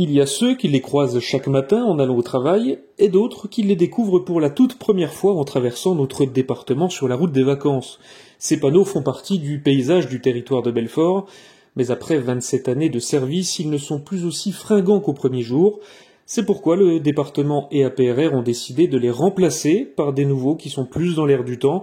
Il y a ceux qui les croisent chaque matin en allant au travail, et d'autres qui les découvrent pour la toute première fois en traversant notre département sur la route des vacances. Ces panneaux font partie du paysage du territoire de Belfort, mais après 27 années de service, ils ne sont plus aussi fringants qu'au premier jour. C'est pourquoi le département et APRR ont décidé de les remplacer par des nouveaux qui sont plus dans l'air du temps.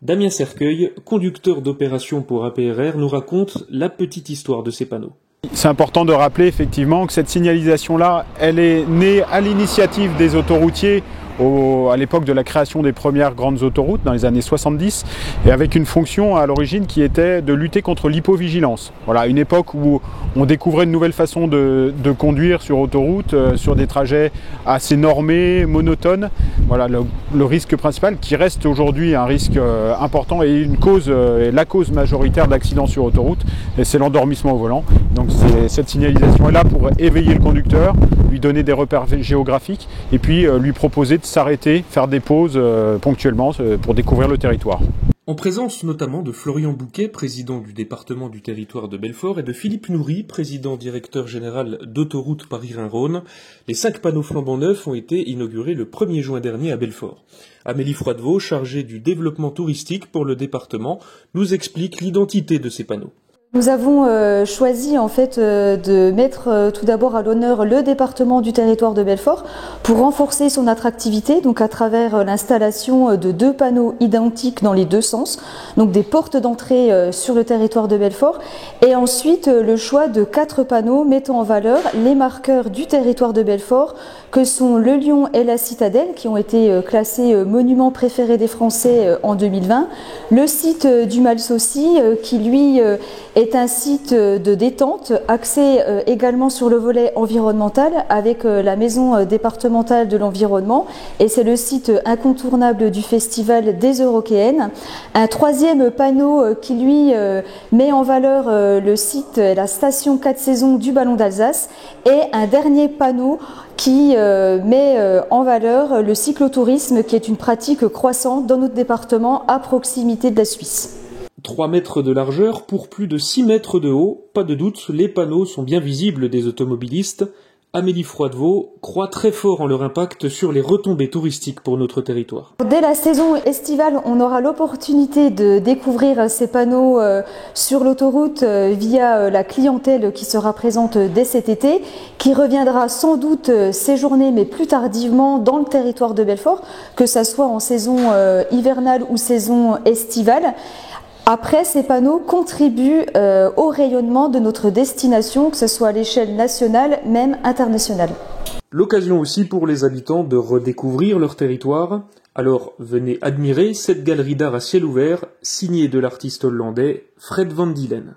Damien Cercueil, conducteur d'opération pour APRR, nous raconte la petite histoire de ces panneaux. C'est important de rappeler effectivement que cette signalisation-là, elle est née à l'initiative des autoroutiers à l'époque de la création des premières grandes autoroutes dans les années 70 et avec une fonction à l'origine qui était de lutter contre l'hypovigilance. Voilà, une époque où on découvrait une nouvelle façon de conduire sur autoroute, sur des trajets assez normés, monotones. Voilà le risque principal qui reste aujourd'hui un risque important et une cause, la cause majoritaire d'accidents sur autoroute, et c'est l'endormissement au volant. Donc cette signalisation est là pour éveiller le conducteur, lui donner des repères géographiques et puis lui proposer de s'arrêter, faire des pauses ponctuellement pour découvrir le territoire. En présence notamment de Florian Bouquet, président du département du territoire de Belfort, et de Philippe Noury, président directeur général d'Autoroute Paris-Rhin-Rhône, les 5 panneaux flambant neufs ont été inaugurés le 1er juin dernier à Belfort. Amélie Froidevaux, chargée du développement touristique pour le département, nous explique l'identité de ces panneaux. Nous avons choisi en fait de mettre tout d'abord à l'honneur le département du territoire de Belfort pour renforcer son attractivité, donc à travers l'installation de 2 panneaux identiques dans les 2 sens, donc des portes d'entrée sur le territoire de Belfort, et ensuite le choix de 4 panneaux mettant en valeur les marqueurs du territoire de Belfort que sont le Lion et la Citadelle qui ont été classés monuments préférés des Français en 2020, le site du Malsaucy qui lui est un site de détente, axé également sur le volet environnemental avec la maison départementale de l'environnement, et c'est le site incontournable du festival des Eurockéennes. Un 3e panneau qui lui met en valeur le site, la station 4 saisons du Ballon d'Alsace, et un dernier panneau qui met en valeur le cyclotourisme qui est une pratique croissante dans notre département à proximité de la Suisse. 3 mètres de largeur pour plus de 6 mètres de haut, pas de doute, les panneaux sont bien visibles des automobilistes. Amélie Froidevaux croit très fort en leur impact sur les retombées touristiques pour notre territoire. Dès la saison estivale, on aura l'opportunité de découvrir ces panneaux sur l'autoroute via la clientèle qui sera présente dès cet été, qui reviendra sans doute séjourner, mais plus tardivement, dans le territoire de Belfort, que ce soit en saison hivernale ou saison estivale. Après, ces panneaux contribuent au rayonnement de notre destination, que ce soit à l'échelle nationale, même internationale. L'occasion aussi pour les habitants de redécouvrir leur territoire. Alors venez admirer cette galerie d'art à ciel ouvert, signée de l'artiste hollandais Fred van Dielen.